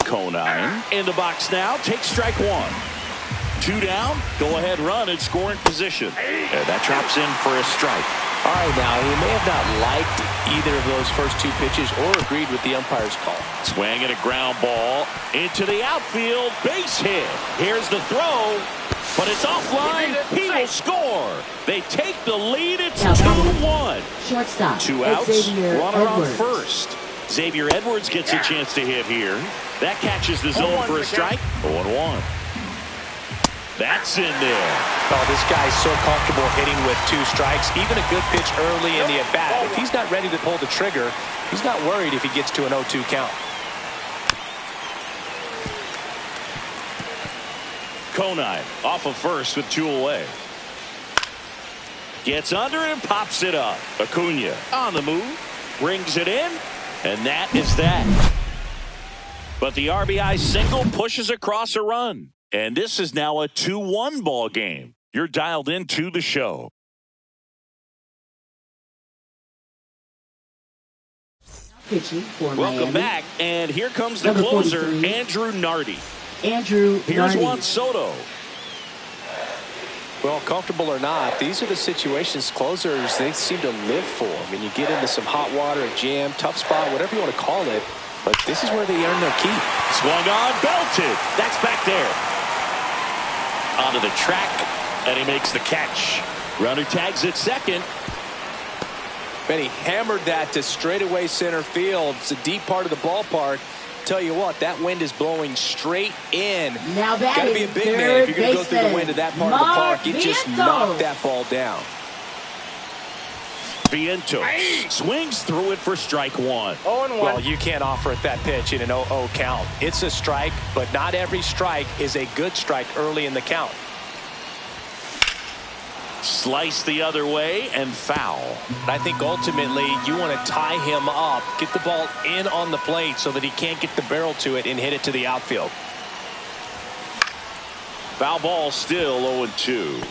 Conine in the box now. Takes strike one. 2 down. Go ahead run in scoring position. And that drops in for a strike. All right, now he may have not liked either of those first 2 pitches or agreed with the umpire's call. Swing and a ground ball into the outfield. Base hit. Here's the throw, but it's offline. He will score. They take the lead. It's 2-1. Shortstop. 2 outs. Runner on first. Xavier Edwards gets a chance to hit here. That catches the zone for a strike. 0-1. That's in there. Oh, this guy's so comfortable hitting with 2 strikes. Even a good pitch early in the at-bat. If he's not ready to pull the trigger, he's not worried if he gets to an 0-2 count. Conine off of first with 2 away. Gets under and pops it up. Acuna on the move. Brings it in. And that is that. But the RBI single pushes across a run. And this is now a 2-1 ball game. You're dialed into the show. Welcome back. And here comes the closer, Andrew Nardi. Here's Juan Soto. Well, comfortable or not, these are the situations closers they seem to live for. I mean, you get into some hot water, a jam, tough spot, whatever you want to call it. But this is where they earn their keep. Swung on, belted. That's back there. Onto the track, and he makes the catch. Runner tags at second. And he hammered that to straightaway center field. It's a deep part of the ballpark. Tell you what, that wind is blowing straight in. Now that got to be a big man if you're going to go through the wind of that part of the park. It just knocked that ball down. Vientos swings through it for strike 1. 0-1. Well, you can't offer it that pitch in an 0-0 count. It's a strike, but not every strike is a good strike early in the count. Slice the other way and foul. I think ultimately you want to tie him up, get the ball in on the plate so that he can't get the barrel to it and hit it to the outfield. Foul ball still 0-2.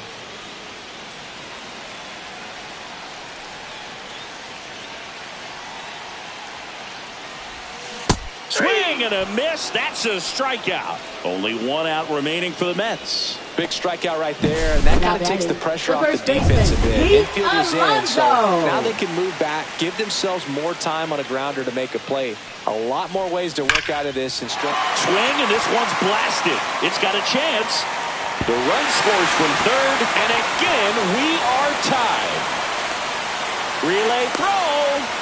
Swing Swing and a miss. That's a strikeout. Only one out remaining for the Mets. Big strikeout right there, and that kind of takes the pressure off the defense a bit. Infield is in, so now they can move back, give themselves more time on a grounder to make a play. A lot more ways to work out of this. And swing, and this one's blasted. It's got a chance. The run scores from third, and again, we are tied. Relay throw.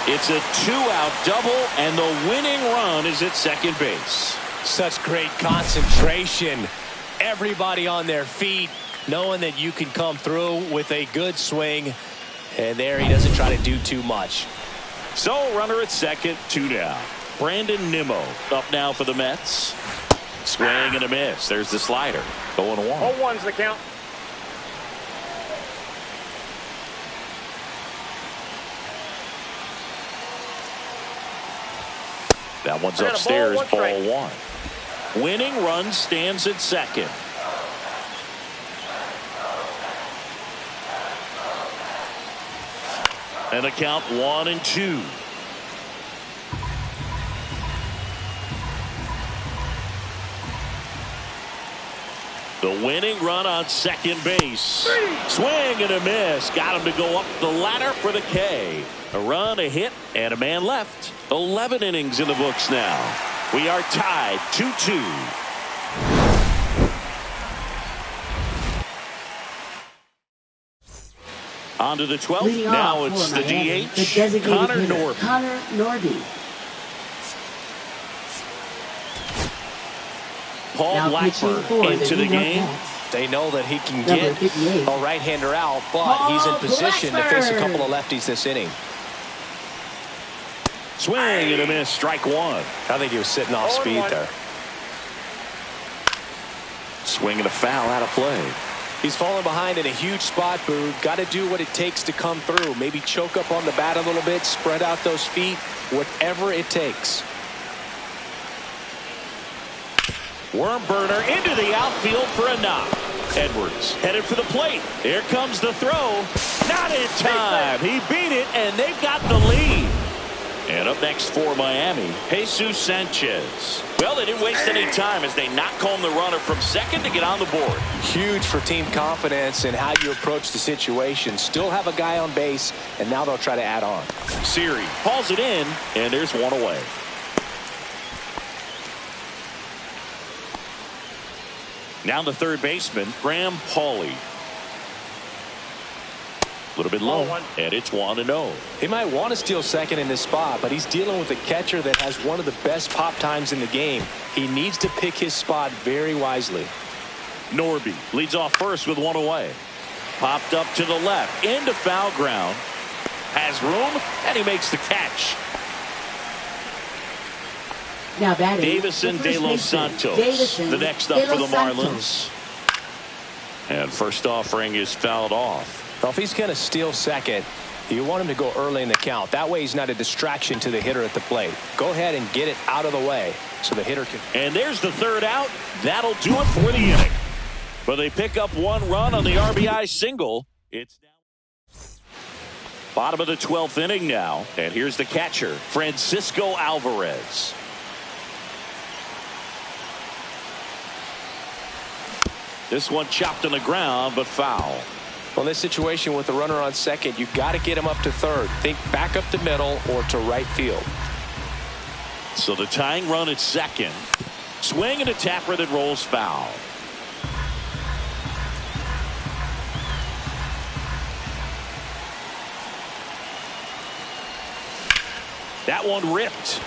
It's a 2-out double, and the winning run is at second base. Such great concentration. Everybody on their feet, knowing that you can come through with a good swing. And there he doesn't try to do too much. So runner at second, 2 down. Brandon Nimmo up now for the Mets. Swing and a miss. There's the slider. 0-1. 0-1's the count. That one's upstairs, ball 1. Winning run stands at second. And a count 1-2. The winning run on second base. Swing and a miss. Got him to go up the ladder for the K. A run, a hit, and a man left. 11 innings in the books now. We are tied 2-2. On to the 12th. Leading now off it's for the Miami, DH, the designated Connor hitter, Norby. Connor Norby. Paul Now Blackburn pitching for into the New York game. Mets. they know that he can Number get 58. a right-hander out, but Paul he's in position to face a Blackburn. couple of lefties this inning. Swing and a miss. Strike 1. I think he was sitting off speed 0-1. there. Swing and a foul out of play. He's falling behind in a huge spot, Boo. Got to do what it takes to come through. Maybe choke up on the bat a little bit, spread out those feet, whatever it takes. Worm burner into the outfield for a knock. Edwards headed for the plate. Here comes the throw. Not in time. He beat it, and they've got the lead. And up next for Miami, Jesus Sanchez. Well, they didn't waste any time as they knock home the runner from second to get on the board. Huge for team confidence and how you approach the situation. Still have a guy on base, and now they'll try to add on. Siri hauls it in, and there's one away. Now the third baseman, Graham Pauley. A little bit low, and it's 1-0. He might want to steal second in this spot, but he's dealing with a catcher that has one of the best pop times in the game. He needs to pick his spot very wisely. Norby leads off first with one away. Popped up to the left, into foul ground. Has room, and he makes the catch. Now batting, Davison the de first los baseman, Santos, Davison the next de up for the los Santos. Marlins. And first offering is fouled off. Well, if he's going to steal second, you want him to go early in the count. That way he's not a distraction to the hitter at the plate. Go ahead and get it out of the way so the hitter can. And there's the third out. That'll do it for the inning. But they pick up one run on the RBI single. It's now bottom of the 12th inning now. And here's the catcher, Francisco Alvarez. This one chopped on the ground, but foul. Well, in this situation with the runner on second, you've got to get him up to third. Think back up the middle or to right field. So the tying run at second. Swing and a tapper that rolls foul. That one ripped.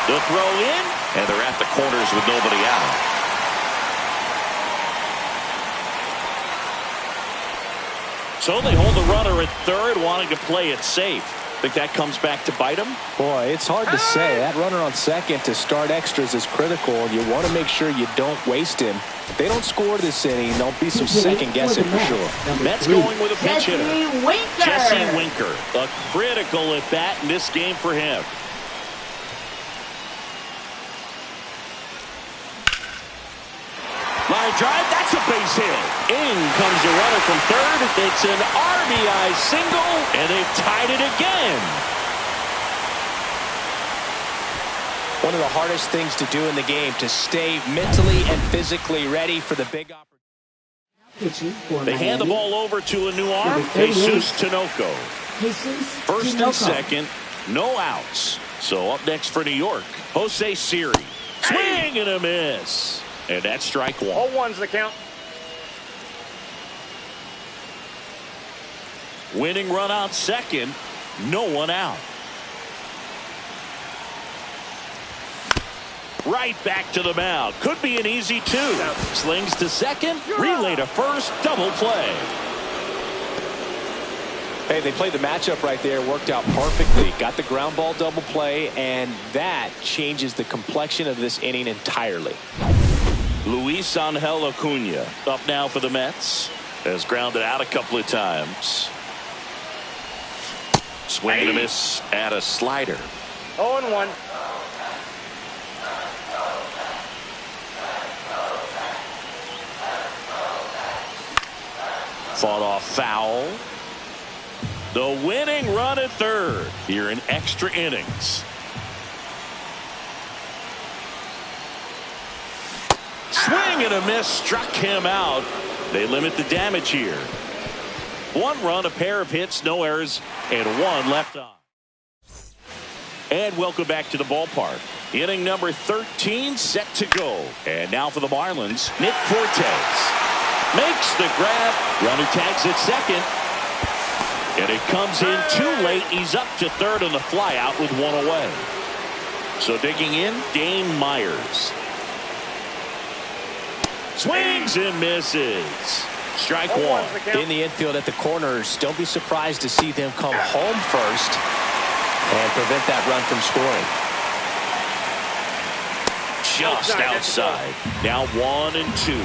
The throw in, and they're at the corners with nobody out. So they hold the runner at third, wanting to play it safe. Think that comes back to bite him? Boy, it's hard to say. That runner on second to start extras is critical, and you want to make sure you don't waste him. If they don't score this inning, there'll be some second guessing for sure. Mets going with a pinch hitter. Jesse Winker. A critical at bat in this game for him. Line drive, that's a base hit. In comes the runner from third. It's an RBI single, and they've tied it again. One of the hardest things to do in the game, to stay mentally and physically ready for the big opportunity. They hand the ball over to a new arm, Jesus Tinoco. First and second, no outs. So up next for New York, Jose Siri. Swing and a miss. And that's strike one. 0-1's the count. Winning run on second, no one out. Right back to the mound. Could be an easy two. Slings to second, relay to first, double play. Hey, they played the matchup right there, worked out perfectly. Got the ground ball double play, and that changes the complexion of this inning entirely. Luis Angel Acuna up now for the Mets. Has grounded out a couple of times. Swing and a miss at a slider. 0-1. Fought off foul. The winning run at third here in extra innings. Swing and a miss, struck him out. They limit the damage here. One run, a pair of hits, no errors, and one left on. And welcome back to the ballpark. Inning number 13 set to go. And now for the Marlins, Nick Fortes. Makes the grab. Runner tags at second. And it comes in too late. He's up to third on the fly out with one away. So digging in, Dane Myers. Swings and misses. Strike one. In the infield at the corners, don't be surprised to see them come home first and prevent that run from scoring. Just outside. Now 1-2.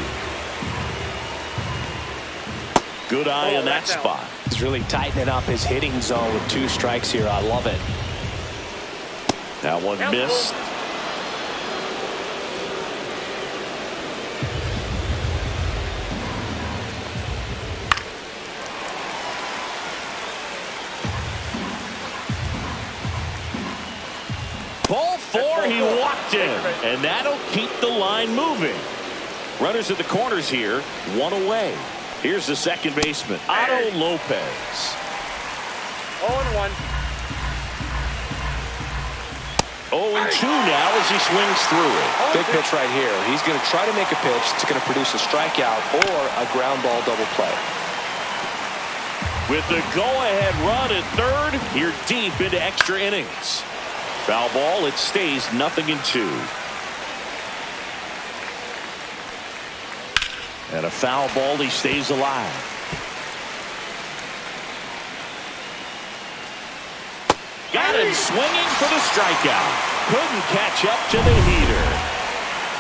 Good eye in that spot. He's really tightening up his hitting zone with 2 strikes here. I love it. That one missed. Ball 4, he walked in, and that'll keep the line moving. Runners at the corners here, one away. Here's the second baseman, Otto Lopez. 0-1. 0-2 now as he swings through it. Big pitch right here. He's going to try to make a pitch that's going to produce a strikeout or a ground ball double play. With the go-ahead run at third, you're deep into extra innings. Foul ball, it stays 0-2. And a foul ball, he stays alive. Got him swinging for the strikeout. Couldn't catch up to the heater.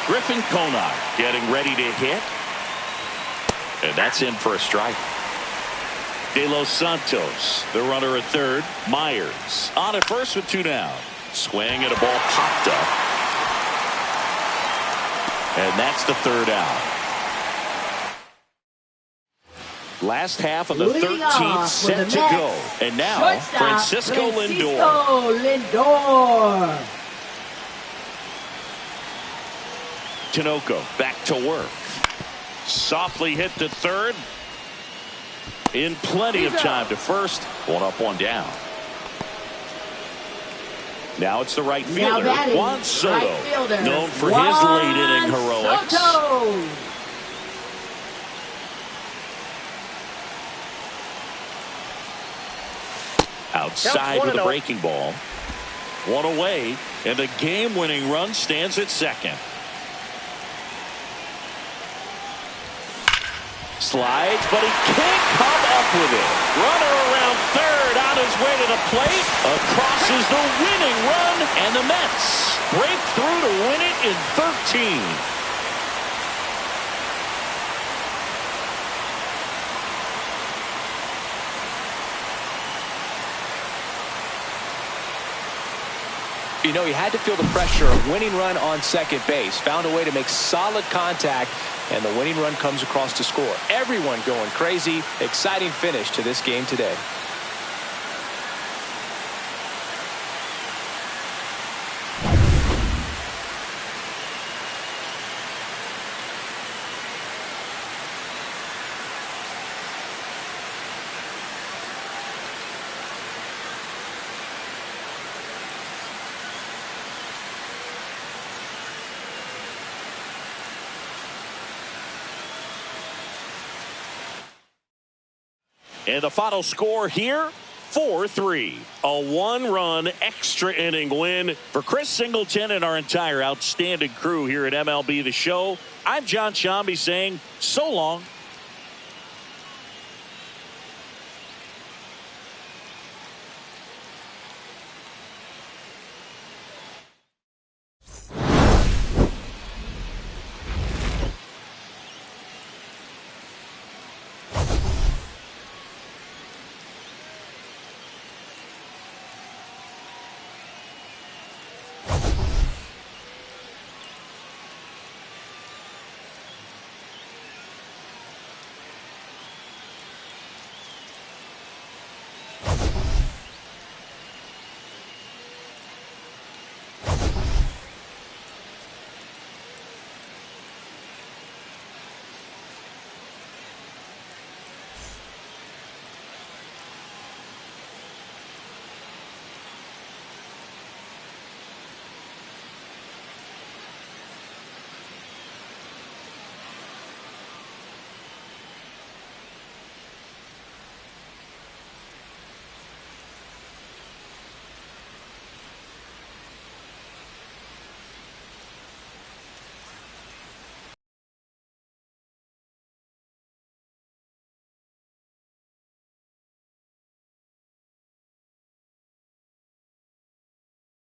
Griffin Conard getting ready to hit. And that's in for a strike. De Los Santos, the runner at third. Myers on at first with 2 down. Swing and a ball popped up. And that's the third out. Last half of the 13th set to go. And now, Francisco Lindor. Tinoco back to work. Softly hit to third. In plenty of time to first. 1 up, 1 down. Now it's the right fielder, Juan Soto. Known for his late inning heroics. Outside with a breaking ball. 1 away, and the game-winning run stands at second. Slides, but he can't come up with it. Runner around third on his way to the plate. Across is the winning run, and the Mets break through to win it in 13. You know, he had to feel the pressure of winning run on second base. Found a way to make solid contact, and the winning run comes across to score. Everyone going crazy. Exciting finish to this game today. And the final score here, 4-3. A one-run extra inning win for Chris Singleton and our entire outstanding crew here at MLB The Show. I'm John Shambi saying so long.